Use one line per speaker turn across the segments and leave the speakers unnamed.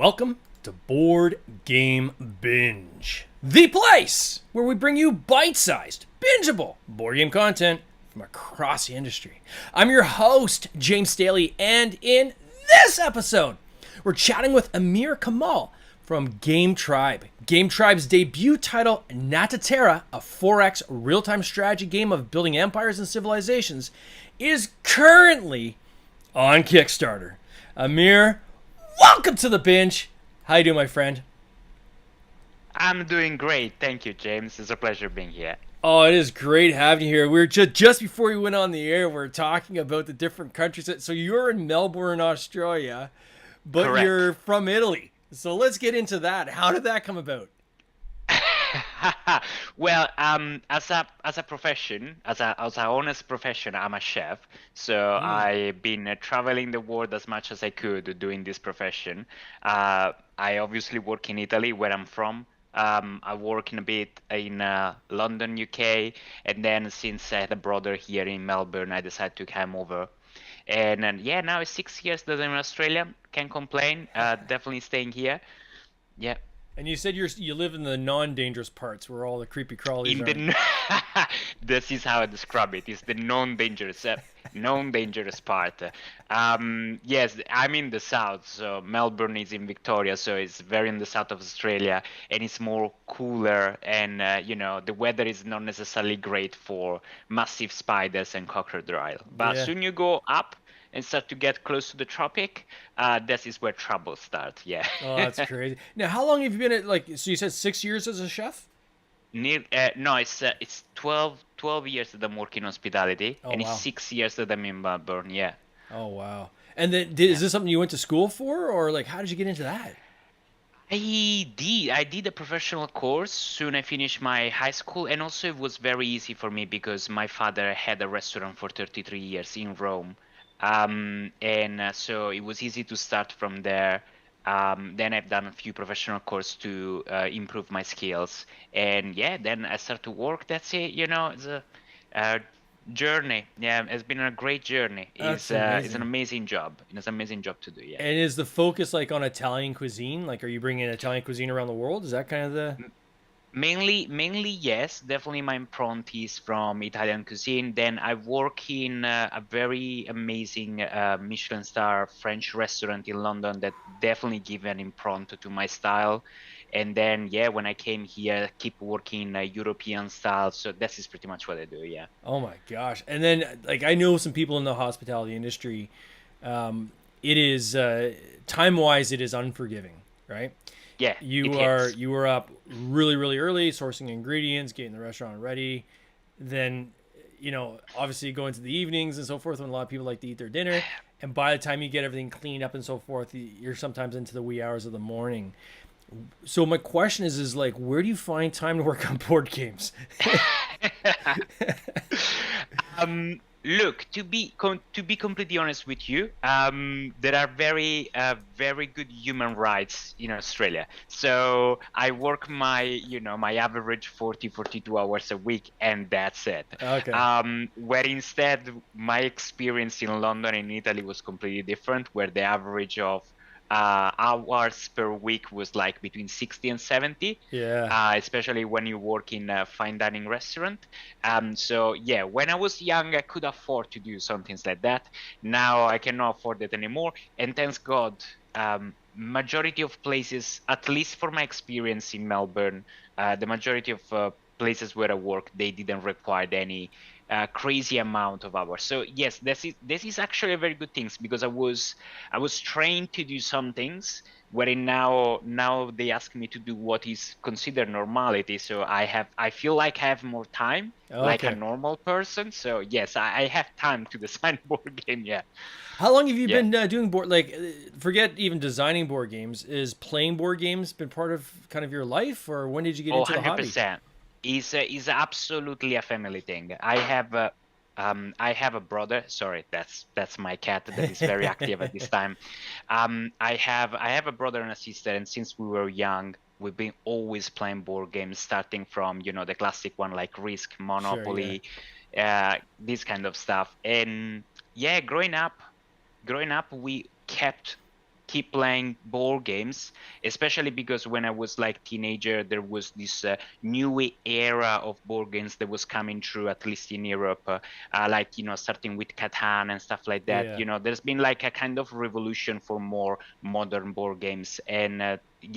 Welcome to Board Game Binge, the place where we bring you bite-sized, bingeable board game content from across the industry. I'm your host, James Staley, and in this episode, we're chatting with Amir Kamal from Game Tribe. Game Tribe's debut title, Nataterra, a 4X real-time strategy game of building empires and civilizations, is currently on Kickstarter. Amir, welcome to the binge. How you doing, my friend?
I'm doing great. Thank you, James. It's a pleasure being here.
Oh, it is great having you here. We were just before we went on the air, we are talking about the different countries. So you're in Melbourne, Australia, but
Correct.
you're from Italy. So let's get into that. How did that come about?
Well, as a profession, as a honest profession, I'm a chef. So I've been traveling the world as much as I could doing this profession. I obviously work in Italy, where I'm from. I work in a bit in London, UK, and then since I had a brother here in Melbourne, I decided to come over. And yeah, now it's 6 years that I'm in Australia. Can't complain. Definitely staying here. Yeah.
And you said you live in the non-dangerous parts where all the creepy crawlies
In
aren't.
the this is how I describe it. It's the non-dangerous part. Yes, I'm in the south, so Melbourne is in Victoria, so it's very in the south of Australia, and it's more cooler, and the weather is not necessarily great for massive spiders and crocodile. But
Yeah.
soon you go up and start to get close to the tropic, this is where trouble starts. Yeah.
Oh, that's crazy. Now, how long have you been so you said 6 years as a chef?
No, it's 12 years that I'm working hospitality,
Oh,
and it's
wow.
6 years that I'm in Melbourne. Yeah.
Oh, wow. And then,
Yeah.
is this something you went to school for, or like, how did you get into that?
I did a professional course soon I finished my high school, and also it was very easy for me because my father had a restaurant for 33 years in Rome. And so it was easy to start from there. Then I've done a few professional courses to improve my skills. And yeah, then I start to work. That's it. It's a journey. Yeah, it's been a great journey.
That's
It's an
amazing.
amazing job. It's an amazing job to do. Yeah.
And is the focus like on Italian cuisine? Like, are you bringing Italian cuisine around the world? Is that kind of the?
Mainly, yes. Definitely my impronta is from Italian cuisine. Then I work in a very amazing Michelin star French restaurant in London that definitely give an impronta to my style. And then, yeah, when I came here, keep working European style. So this is pretty much what I do, yeah.
Oh my gosh! And then, like, I know some people in the hospitality industry. It is time wise, it is unforgiving, right?
Yeah, it hits.
You were up really early, sourcing ingredients, getting the restaurant ready. Then, obviously go into the evenings and so forth when a lot of people like to eat their dinner. And by the time you get everything cleaned up and so forth, you're sometimes into the wee hours of the morning. So my question is like, where do you find time to work on board games?
Look, to be completely honest with you, there are very good human rights in Australia. So I work my average 42 hours a week, and that's it.
Okay.
Where instead my experience in London and Italy was completely different, where the average of hours per week was like between 60 and 70,
Yeah.
especially when you work in a fine dining restaurant. So yeah, when I was young, I could afford to do some things like that. Now I cannot afford it anymore. And thanks God, majority of places, at least for my experience in Melbourne, the majority of places where I work, they didn't require any crazy amount of hours. So yes, this is actually a very good thing because I was trained to do some things wherein now they ask me to do what is considered normality. So I feel like I have more time, like a
Okay.
normal person. So yes, I have time to design board game. Yeah,
How long have you
yeah.
been doing board? Like, forget even designing board games. Is playing board games been part of kind of your life, or when did you get
Oh,
into the hobby?
100%. Is absolutely a family thing. I have a brother. Sorry, that's my cat that is very active at this time. I have a brother and a sister, and since we were young, we've been always playing board games, starting from the classic one like Risk,
Sure. Yeah.
Monopoly, this kind of stuff. And yeah, growing up, we keep playing board games, especially because when I was like teenager, there was this new era of board games that was coming through, at least in Europe, like, starting with Catan and stuff like that.
Yeah.
There's been like a kind of revolution for more modern board games. And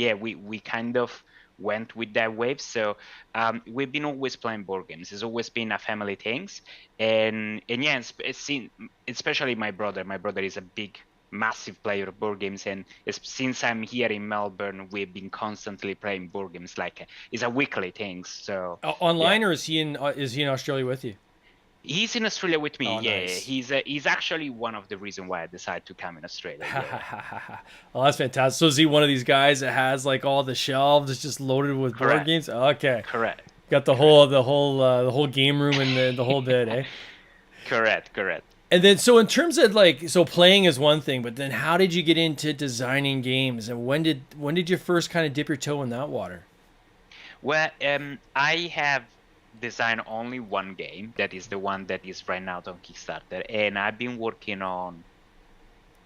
yeah, we kind of went with that wave. So we've been always playing board games. It's always been a family things. And yeah, especially my brother. My brother is a big massive player of board games, and since I'm here in Melbourne, we've been constantly playing board games. Like it's a weekly thing. So yeah,
Online, or is he in Australia with you?
he's in Australia with me.
Oh,
Yeah,
nice.
he's actually one of the reasons why I decided to come in Australia. Yeah,
Well, that's fantastic. So is he one of these guys that has like all the shelves it's just loaded with board
correct,
games? Okay,
correct,
got the
correct.
whole game room and the whole bit, eh?
Correct, correct.
And then, so in terms of like, so playing is one thing, but then how did you get into designing games, and when did you first kind of dip your toe in that water?
Well, I have designed only one game. That is the one that is right now on Kickstarter, and I've been working on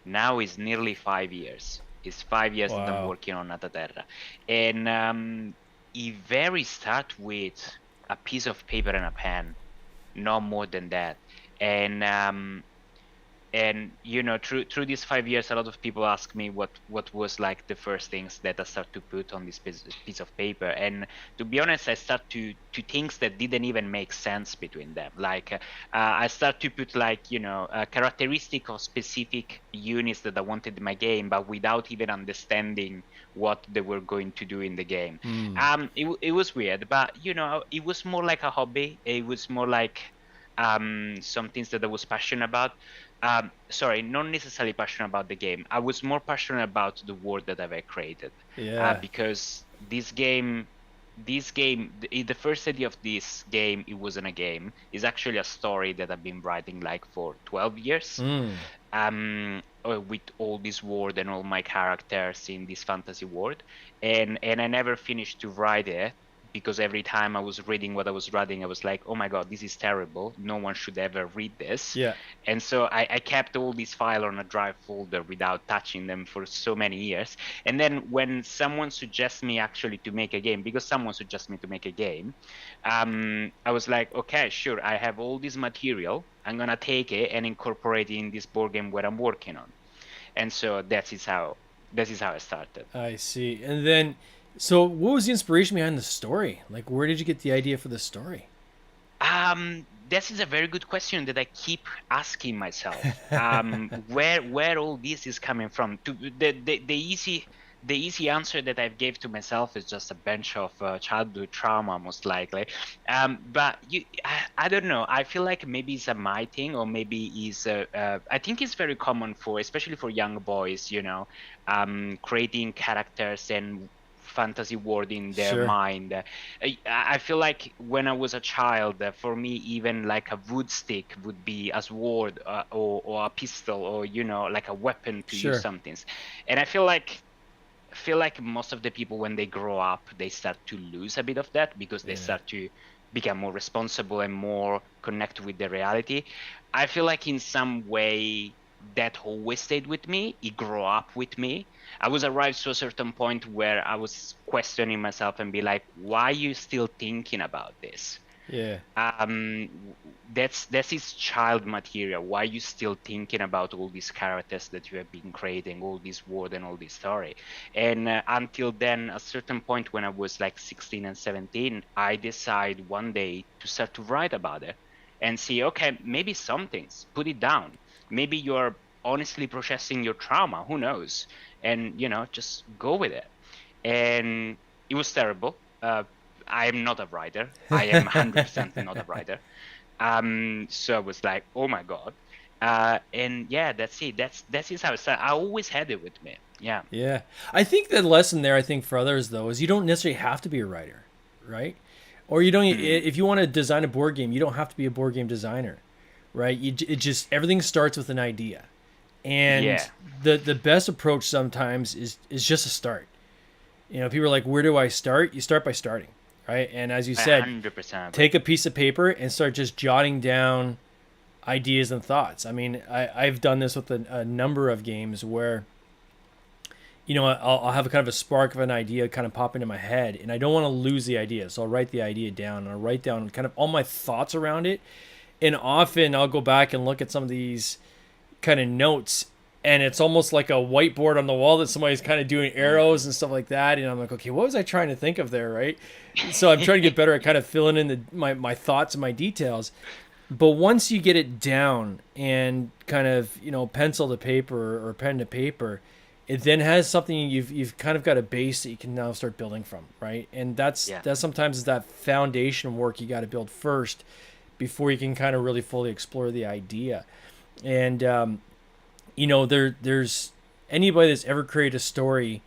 now is nearly 5 years. It's 5 years that I'm
Wow.
working on Nataterra. And it very start with a piece of paper and a pen, no more than that. And through these 5 years, a lot of people ask me what was like the first things that I start to put on this piece of paper. And to be honest, I start to things that didn't even make sense between them. Like I start to put like a characteristic of specific units that I wanted in my game, but without even understanding what they were going to do in the game.
Hmm.
It was weird, but it was more like a hobby. It was more like some things that I was passionate about. Sorry, not necessarily passionate about the game. I was more passionate about the world that I've created,
Yeah.
because the first idea of this game, it wasn't a game. It's actually a story that I've been writing like for 12 years,
Hmm.
with all this world and all my characters in this fantasy world, and I never finished to write it, because every time I was reading what I was writing, I was like, oh my god, this is terrible, no one should ever read this.
Yeah.
And so I kept all these files on a drive folder without touching them for so many years. And then when someone suggests me actually to make a game, because someone suggests me to make a game, I was like, okay, sure, I have all this material, I'm gonna take it and incorporate it in this board game where I'm working on. And so that is how I started.
I see. And then, so what was the inspiration behind the story? Like, where did you get the idea for the story?
This is a very good question that I keep asking myself. Where all this is coming from? The easy answer that I've gave to myself is just a bunch of childhood trauma, most likely. But I don't know. I feel like maybe it's a my thing, or maybe is I think it's very common for, especially for young boys, creating characters and fantasy world in their
Sure.
mind. I feel like when I was a child, for me, even like a wood stick would be a sword, or a pistol, or like a weapon to use
Sure.
some things. And I feel like most of the people, when they grow up, they start to lose a bit of that, because they
Yeah.
start to become more responsible and more connect with the reality. I feel like in some way that always stayed with me. It grew up with me. I was arrived to a certain point where I was questioning myself and be like, why are you still thinking about this?
Yeah.
um that's his child material. Why are you still thinking about all these characters that you have been creating, all this world and all this story? And until then, a certain point when I was like 16 and 17, I decided one day to start to write about it and see, okay, maybe some things, put it down. Maybe you're honestly processing your trauma, who knows? And just go with it. And it was terrible. I am not a writer. I am 100% not a writer. So I was like, oh my god. And yeah, that's it. That's how it started. I always had it with me. Yeah.
Yeah. I think the lesson there, I think for others though, is you don't necessarily have to be a writer, right? Or you don't.
Mm.
If you want to design a board game, you don't have to be a board game designer, right? It just everything starts with an idea, and
Yeah.
the best approach sometimes is just a start. People are like, where do I start? You start by starting, right? And as you
I
said,
100% agree.
take a piece of paper and start just jotting down ideas and thoughts. I mean, I've done this with a number of games where I'll have a kind of a spark of an idea kind of pop into my head, and I don't want to lose the idea. So I'll write the idea down, and I'll write down kind of all my thoughts around it. And often I'll go back and look at some of these kind of notes, and it's almost like a whiteboard on the wall that somebody's kind of doing arrows and stuff like that. And I'm like, okay, what was I trying to think of there, right? So I'm trying to get better at kind of filling in my thoughts and my details. But once you get it down and kind of, pencil to paper or pen to paper, it then has something you've kind of got a base that you can now start building from, right? And that's sometimes is that foundation work you got to build first before you can kind of really fully explore the idea. And there's anybody that's ever created a story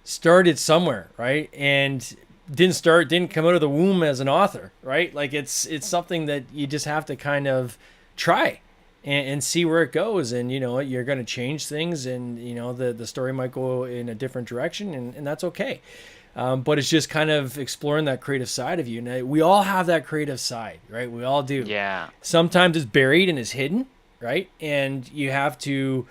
started somewhere, right? And didn't come out of the womb as an author, right? Like it's something that you just have to kind of try and see where it goes. And you're going to change things, and the story might go in a different direction, and that's okay. But it's just kind of exploring that creative side of you. And we all have that creative side, right? We all do.
Yeah.
Sometimes it's buried and it's hidden, right? And you have to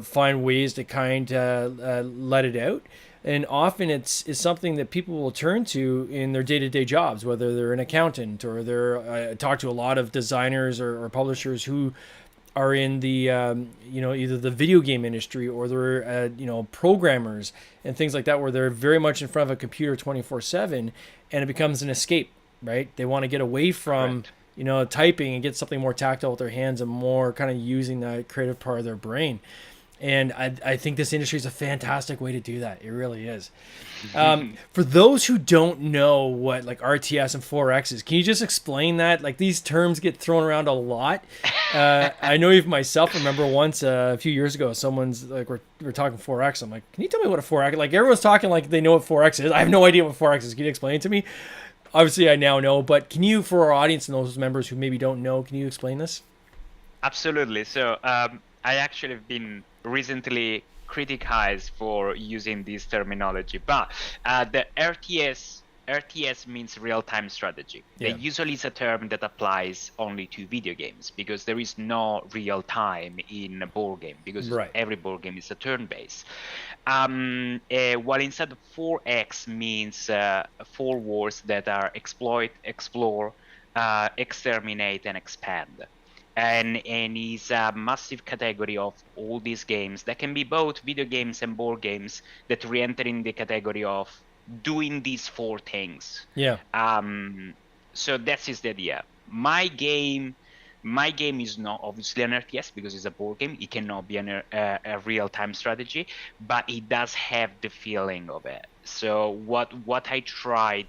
find ways to kind of let it out. And often it's something that people will turn to in their day-to-day jobs, whether they're an accountant or they're talk to a lot of designers or publishers who are in the either the video game industry, or they're programmers and things like that, where they're very much in front of a computer 24/7, and it becomes an escape, right? They want to get away from typing and get something more tactile with their hands and more kind of using that creative part of their brain. And I think this industry is a fantastic way to do that. It really is. For those who don't know what like RTS and 4X is, can you just explain that? Like, these terms get thrown around a lot. I know even myself remember once a few years ago, someone's like, we're talking 4X. I'm like, can you tell me what a 4X is? Like, everyone's talking like they know what 4X is. I have no idea what 4X is. Can you explain it to me? Obviously, I now know, but can you, for our audience and those members who maybe don't know, can you explain this?
Absolutely. So I actually have been recently criticized for using this terminology, but the RTS means real-time strategy.
Yeah.
Usually it's a term that applies only to video games, because there is no real time in a board game, because every board game is a turn-based. While instead 4X means 4 words that are exploit, explore, exterminate, and expand. And is a massive category of all these games that can be both video games and board games that re-enter in the category of doing these 4 things.
Yeah.
So that is the idea. My game is not obviously an RTS, because it's a board game. It cannot be a real-time strategy, but it does have the feeling of it. So what I tried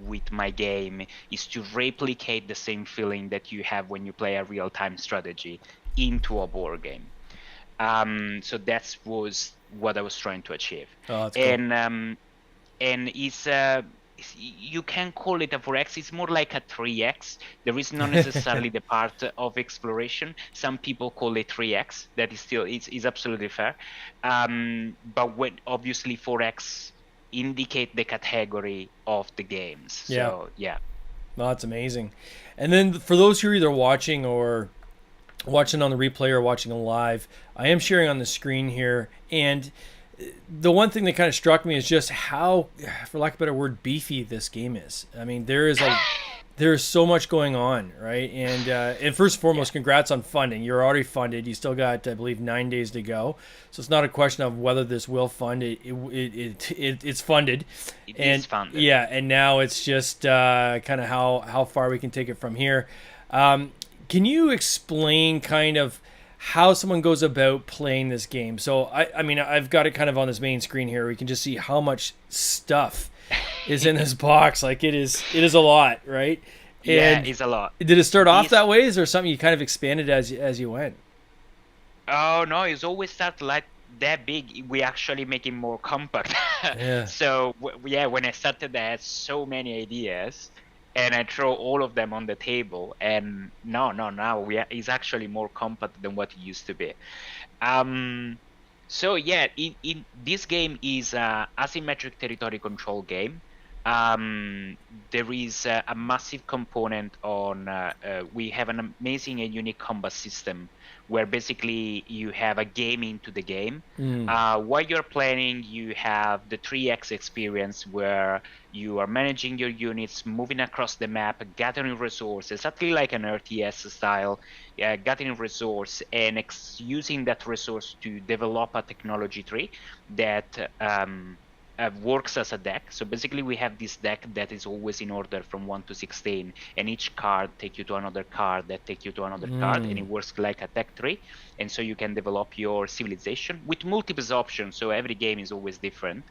with my game is to replicate the same feeling that you have when you play a real-time strategy into a board game. So that was what I was trying to achieve.
Oh, that's cool.
And it's you can call it a 4X. It's more like a 3X. There is not necessarily the part of exploration. Some people call it 3X. That is still is absolutely fair. But when obviously 4X indicate the category of the games. So yeah.
No, that's amazing. And then for those who are either watching on the replay or watching live, I am sharing on the screen here, and the one thing that kind of struck me is just how, for lack of a better word, beefy this game is. I mean, there's so much going on, right? And first and foremost, congrats on funding. You're already funded. You still got, I believe, 9 days to go. So it's not a question of whether this will fund. It's funded.
It is funded.
Yeah, and now it's just kind of how far we can take it from here. Can you explain kind of how someone goes about playing this game? So I mean, I've got it kind of on this main screen here. We can just see how much stuff is in this box. Like, it is a lot, right?
Yeah, it's a lot.
Did it start off that way? Is there something you kind of expanded as you went?
Oh no, it's always started like that big. We actually make it more compact.
Yeah.
So when I started, I had so many ideas, and I throw all of them on the table. And now it's actually more compact than what it used to be. So yeah, in this game is a asymmetric territory control game. There is a massive component on, we have an amazing and unique combat system where basically you have a game into the game. While you're playing, you have the 3x experience where you are managing your units, moving across the map, gathering resources, exactly like an RTS style, gathering resource and using that resource to develop a technology tree that works as a deck. So basically we have this deck that is always in order from 1 to 16, and each card take you to another card that take you to another card, and it works like a tech tree. And so you can develop your civilization with multiple options, so every game is always different.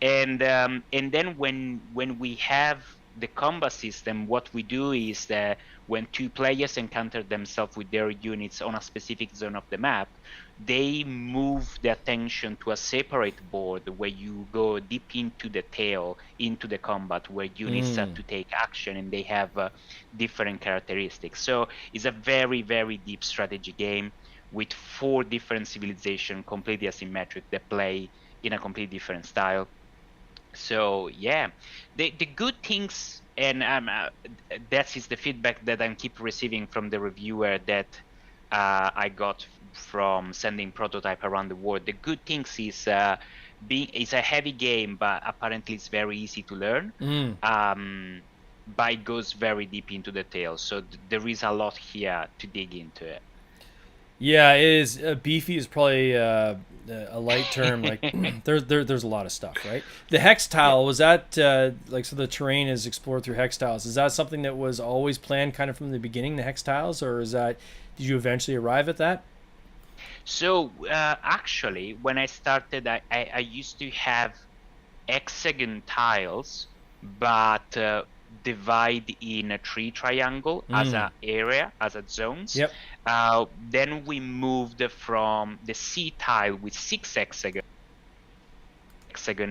And then when we have the combat system, what we do is that when two players encounter themselves with their units on a specific zone of the map, they move the attention to a separate board where you go deep into the tail, into the combat, where units start to take action and they have different characteristics. So it's a very, very deep strategy game with 4 different civilizations, completely asymmetric, that play in a completely different style. So yeah, the good things, and that is the feedback that I keep receiving from the reviewer that I got from sending prototype around the world. The good things is it's a heavy game, but apparently it's very easy to learn. But it goes very deep into the details, so there is a lot here to dig into it.
Yeah, it is. Beefy is probably a light term. Like there's a lot of stuff, right? The hex tile, was that like, so the terrain is explored through hex tiles? Is that something that was always planned kind of from the beginning, the hex tiles, or is that, did you eventually arrive at that?
So actually, when I started, I used to have hexagon tiles, but divide in a 3 triangle as a area, as a zones.
Yep.
Then we moved from the C tile with 6 hexagon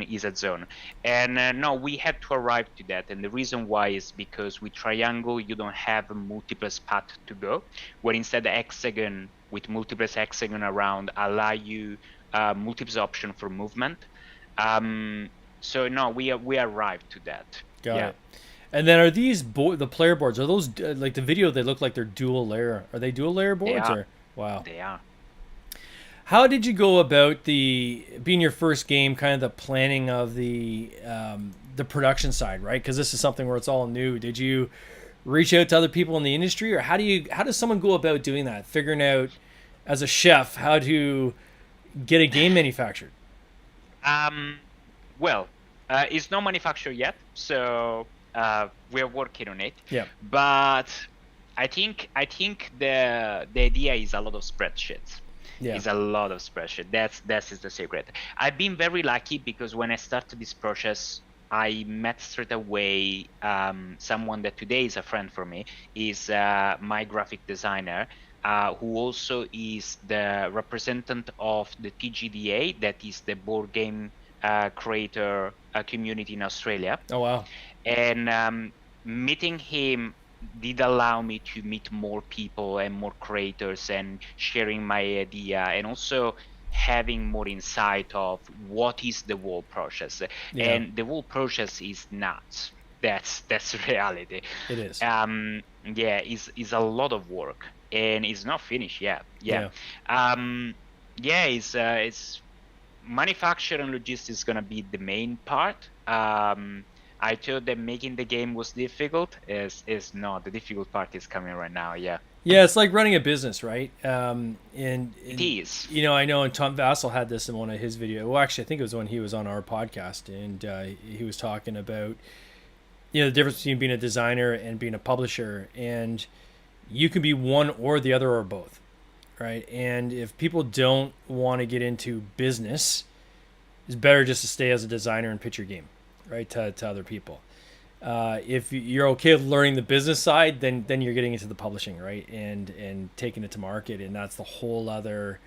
is a zone, and no, we had to arrive to that. And the reason why is because with triangle you don't have a multiple path to go, where instead the hexagon with multiple hexagon around allow you multiple option for movement. So no, we arrived to that.
Got it. And then are these the player boards? Are those like the video? They look like they're dual layer. Are they dual layer boards?
They are.
Or wow,
They are.
how did you go about the being your first game, kind of the planning of the production side, right? Because this is something where it's all new. Did you reach out to other people in the industry, or how does someone go about doing that? Figuring out as a chef how to get a game manufactured.
Well, it's not manufactured yet, so we're working on it.
Yeah.
But I think the idea is a lot of spreadsheets.
Yeah.
Is a lot of spreadsheet. That is the secret. I've been very lucky because when I started this process, I met straight away someone that today is a friend for me, is my graphic designer, who also is the representative of the TGDA, that is the board game creator community in Australia.
Oh wow.
And meeting him did allow me to meet more people and more creators and sharing my idea, and also having more insight of what is the whole process.
Yeah.
And the whole process is nuts. That's reality.
It is.
Yeah, it's a lot of work, and it's not finished yet. Yeah. It's manufacture and logistics is gonna be the main part. I thought that making the game was difficult. Is not. The difficult part is coming right now. Yeah.
Yeah, it's like running a business, right? And
it is.
You know, I know, and Tom Vassell had this in one of his videos. Well, actually, I think it was when he was on our podcast, and he was talking about, you know, the difference between being a designer and being a publisher, and you can be one or the other or both, right? And if people don't want to get into business, it's better just to stay as a designer and pitch your game, right, to other people. If you're okay with learning the business side, then you're getting into the publishing, right, and taking it to market, and that's the whole other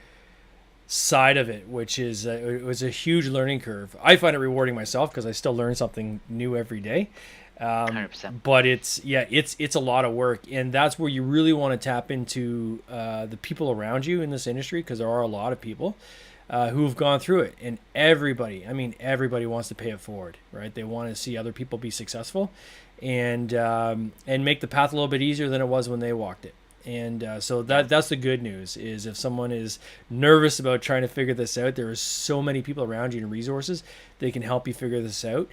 side of it, which is it was a huge learning curve. I find it rewarding myself because I still learn something new every day.
100%.
But it's a lot of work, and that's where you really want to tap into the people around you in this industry, because there are a lot of people. who've gone through it, and everybody, I mean, everybody wants to pay it forward, right? They want to see other people be successful, and make the path a little bit easier than it was when they walked it. And so that's the good news, is if someone is nervous about trying to figure this out, there is so many people around you and resources that can help you figure this out.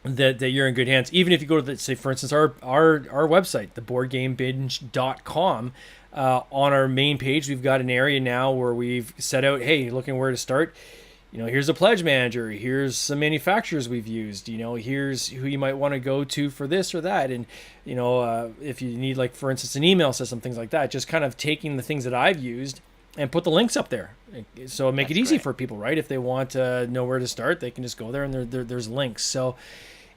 That you're in good hands. Even if you go to say, for instance, our website, theboardgamebinge.com, on our main page, we've got an area now where we've set out, hey, looking where to start. Here's a pledge manager. Here's some manufacturers we've used. Here's who you might want to go to for this or that. And, if you need, like, for instance, an email system, things like that, just kind of taking the things that I've used and put the links up there. So make it easy for people, right? If they want to know where to start, they can just go there, and there's links. So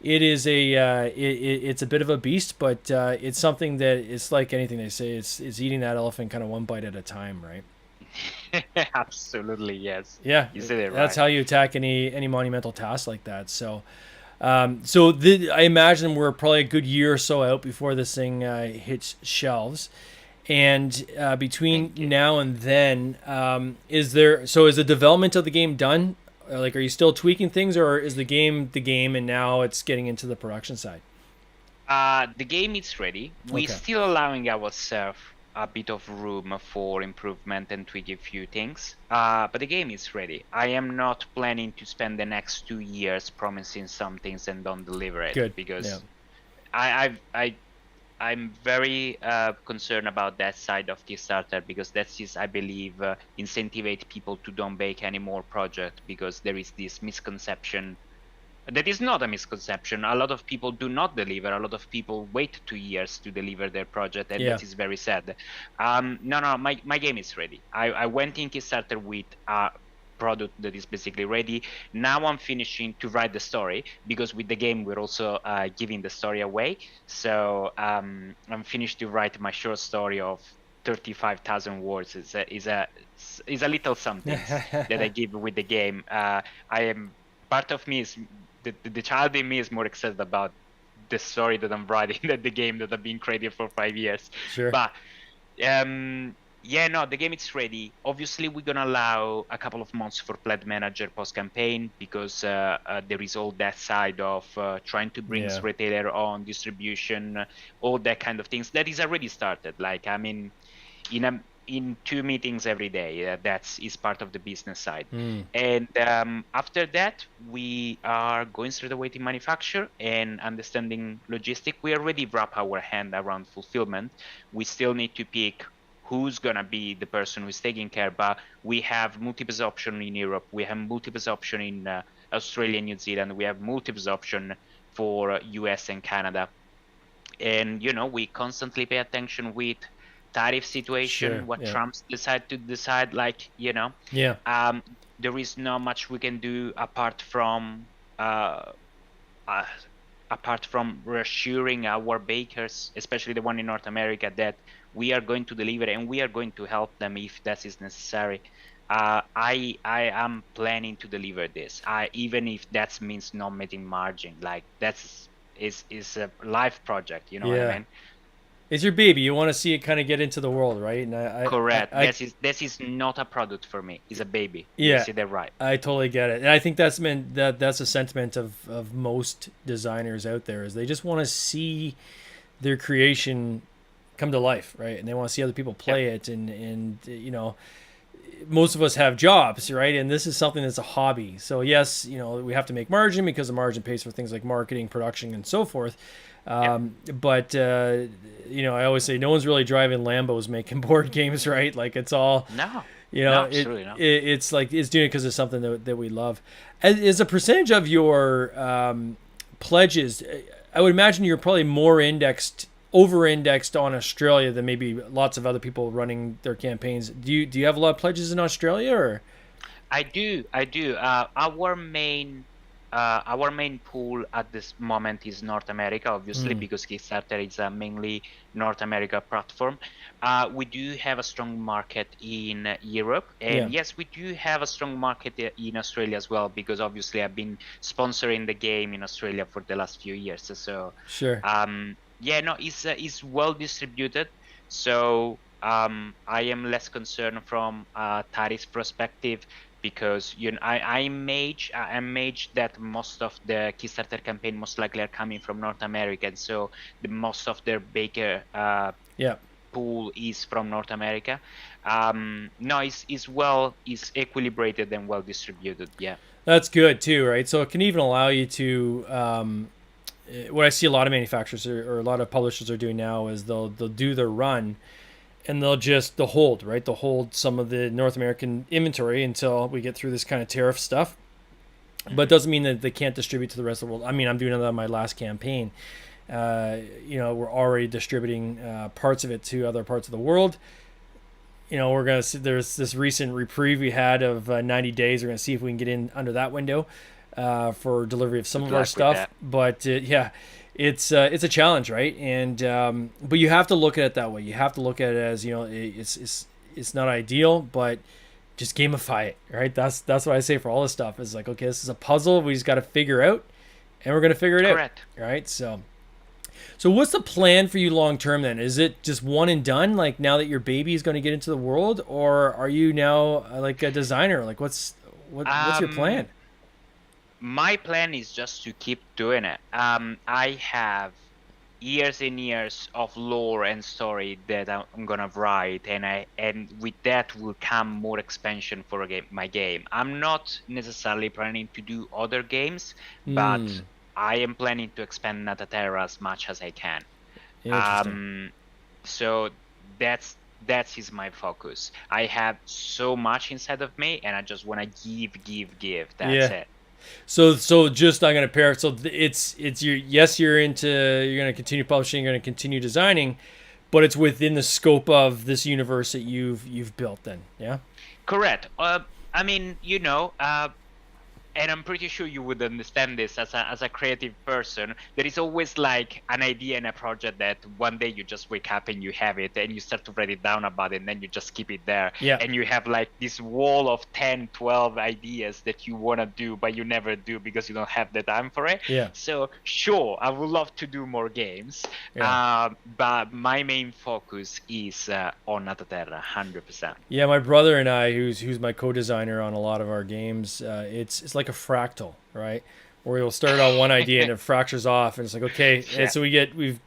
it is it's a bit of a beast, but it's something that it's like anything they say. It's eating that elephant kind of one bite at a time, right?
Absolutely, yes.
Yeah,
you said it right.
That's how you attack any monumental task like that. So, I imagine we're probably a good year or so out before this thing hits shelves. And between now and then, is the development of the game done? Like, are you still tweaking things, or is the game and now it's getting into the production side?
The game is ready. We're still allowing ourselves a bit of room for improvement and tweak a few things. But the game is ready. I am not planning to spend the next 2 years promising some things and don't deliver it.
Good.
Because I'm very concerned about that side of Kickstarter, because that is, I believe, incentivate people to don't make any more project, because there is this misconception. That is not a misconception. A lot of people do not deliver. A lot of people wait 2 years to deliver their project, and that is very sad. No, my game is ready. I went in Kickstarter with a product that is basically ready. Now I'm finishing to write the story, because with the game we're also giving the story away. So I'm finished to write my short story of 35,000 words. Is a little something that I give with the game. Part of me is the child in me is more excited about the story that I'm writing than the game that I've been creating for 5 years.
Sure.
But the game is ready. Obviously, we're gonna allow a couple of months for pledge manager post campaign, because there is all that side of trying to bring retailer on, distribution, all that kind of things. That is already started. Like, I mean, in 2 meetings every day. That is part of the business side. And after that, we are going straight away to manufacture and understanding logistic. We already wrap our hand around fulfillment. We still need to pick who's gonna be the person who's taking care, but we have multiple options in Europe. We have multiple options in Australia, New Zealand. We have multiple options for US and Canada. And, we constantly pay attention with tariff situation, Trump's decide, like, there is not much we can do apart from reassuring our bakers, especially the one in North America, that we are going to deliver and we are going to help them if that is necessary. I am planning to deliver this, even if that means not making margin. Like, that's is a life project, what I mean?
It's your baby. You want to see it kind of get into the world, right? And
correct. This is not a product for me. It's a baby.
Yeah,
you see that right.
I totally get it, and I think that's a sentiment of most designers out there, is they just want to see their creation come to life, right? And they want to see other people play it, and most of us have jobs, right? And this is something that's a hobby. So yes, we have to make margin, because the margin pays for things like marketing, production, and so forth. But I always say no one's really driving Lambos making board games, right? Like, it's all
absolutely not.
It's like, it's doing it because it's something that we love. As a percentage of your pledges, I would imagine you're probably more over-indexed on Australia than maybe lots of other people running their campaigns. Do you have a lot of pledges in Australia, or?
I do. Our main pool at this moment is North America, obviously, because Kickstarter is a mainly North America platform. We do have a strong market in Europe, and yes, we do have a strong market in Australia as well, because obviously I've been sponsoring the game in Australia for the last few years. So
sure.
it's well distributed. So I am less concerned from Tari's perspective because I imagine that most of the Kickstarter campaign most likely are coming from North America, and so the most of their baker
Yeah.
pool is from North America. No, is equilibrated and well distributed. Yeah.
That's good too, right? So it can even allow you to what I see a lot of manufacturers or a lot of publishers are doing now is they'll do their run and they'll hold, right? They'll hold some of the North American inventory until we get through this kind of tariff stuff. But it doesn't mean that they can't distribute to the rest of the world. I mean, I'm doing that on my last campaign. We're already distributing parts of it to other parts of the world. We're gonna see, there's this recent reprieve we had of 90 days. We're gonna see if we can get in under that window for delivery of some of our stuff. But yeah, it's a challenge, right? And but you have to look at it that way. You have to look at it as it's not ideal, but just gamify it, right? That's what I say for all this stuff. Is like, okay, this is a puzzle we just got to figure out, and we're gonna figure it out, right? So what's the plan for you long term then? Is it just one and done, like now that your baby is going to get into the world, or are you now like a designer? Like what's your plan?
My plan is just to keep doing it. I have years and years of lore and story that I'm gonna write, and with that will come more expansion for my game. I'm not necessarily planning to do other games, but I am planning to expand Nataterra as much as I can. So that's is my focus. I have so much inside of me, and I just want to give. That's it.
So just I'm gonna pair. So it's you're gonna continue publishing, you're gonna continue designing, but it's within the scope of this universe that you've built. Then, yeah.
Correct. I mean, and I'm pretty sure you would understand this as a creative person. There is always like an idea in a project that one day you just wake up and you have it and you start to write it down about it, and then you just keep it there.
Yeah.
And you have like this wall of 10, 12 ideas that you want to do, but you never do because you don't have the time for it.
Yeah.
So sure, I would love to do more games. Yeah. But my main focus is on Nataterra, 100%.
Yeah, my brother and I, who's my co-designer on a lot of our games, it's like a fractal, right? Where we'll start on one idea and it fractures off, and it's like, okay, yeah. And so we've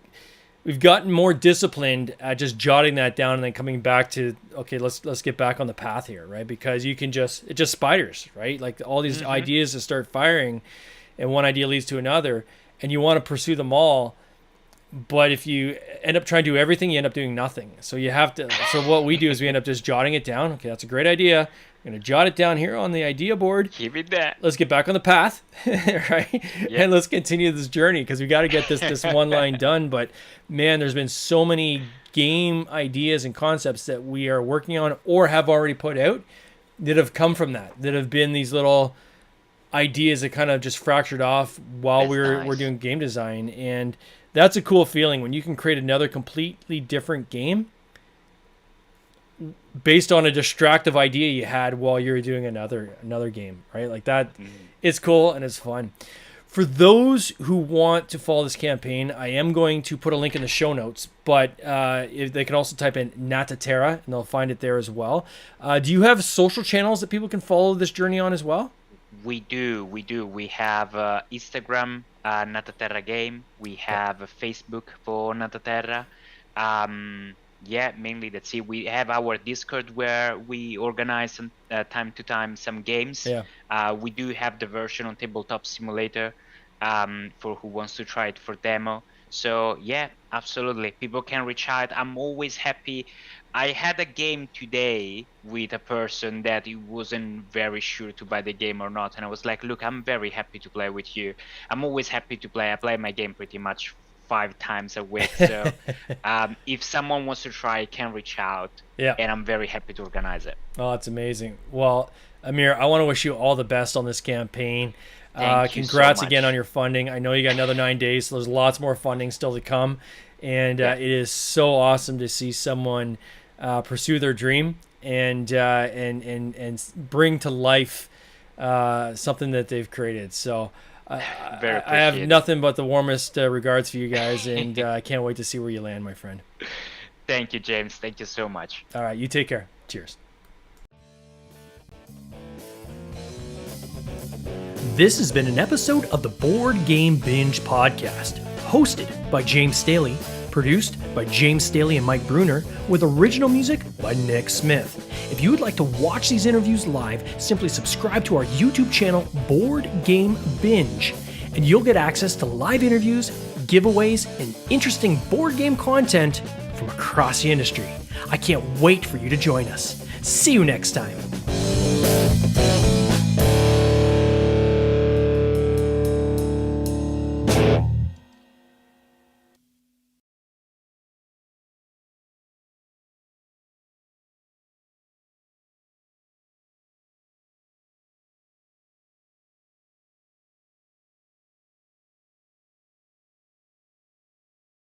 gotten more disciplined at just jotting that down and then coming back to, okay, let's get back on the path here, right? Because it just spiders, right? Like all these ideas that start firing, and one idea leads to another, and you want to pursue them all. But if you end up trying to do everything, you end up doing nothing. So you have to. So what we do is we end up just jotting it down. Okay, that's a great idea. I'm gonna jot it down here on the idea board.
Keep it there.
Let's get back on the path, right? Yep. And let's continue this journey because we got to get this one line done. But man, there's been so many game ideas and concepts that we are working on or have already put out that have come from that have been these little ideas that kind of just fractured off while we're doing game design. And that's a cool feeling when you can create another completely different game based on a distractive idea you had while you were doing another game, right? Like that, it's cool and it's fun. For those who want to follow this campaign, I am going to put a link in the show notes, but if they can also type in Nataterra and they'll find it there as well. Do you have social channels that people can follow this journey on as well?
We do. We have Instagram, Nataterra Game. We have Facebook for Nataterra. Yeah, mainly that's it. We have our Discord where we organize time to time some games.
Yeah.
We do have the version on Tabletop Simulator for who wants to try it for demo. So yeah, absolutely. People can reach out. I'm always happy. I had a game today with a person that he wasn't very sure to buy the game or not. And I was like, look, I'm very happy to play with you. I'm always happy to play. I play my game pretty much 5 times a week. So if someone wants to try, can reach out.
Yeah.
And I'm very happy to organize it.
Oh, that's amazing. Well, Amir, I want to wish you all the best on this campaign. Congrats
so
again on your funding. I know you got another 9 days, so there's lots more funding still to come. And it is so awesome to see someone pursue their dream and bring to life something that they've created. So I have nothing but the warmest regards for you guys, and I can't wait to see where you land, my friend.
Thank you, James. Thank you so much.
All right, you take care. Cheers. This has been an episode of the Board Game Binge podcast, hosted by James Staley, produced by James Staley and Mike Bruner, with original music by Nick Smith. If you would like to watch these interviews live, simply subscribe to our YouTube channel, Board Game Binge, and you'll get access to live interviews, giveaways, and interesting board game content from across the industry. I can't wait for you to join us. See you next time.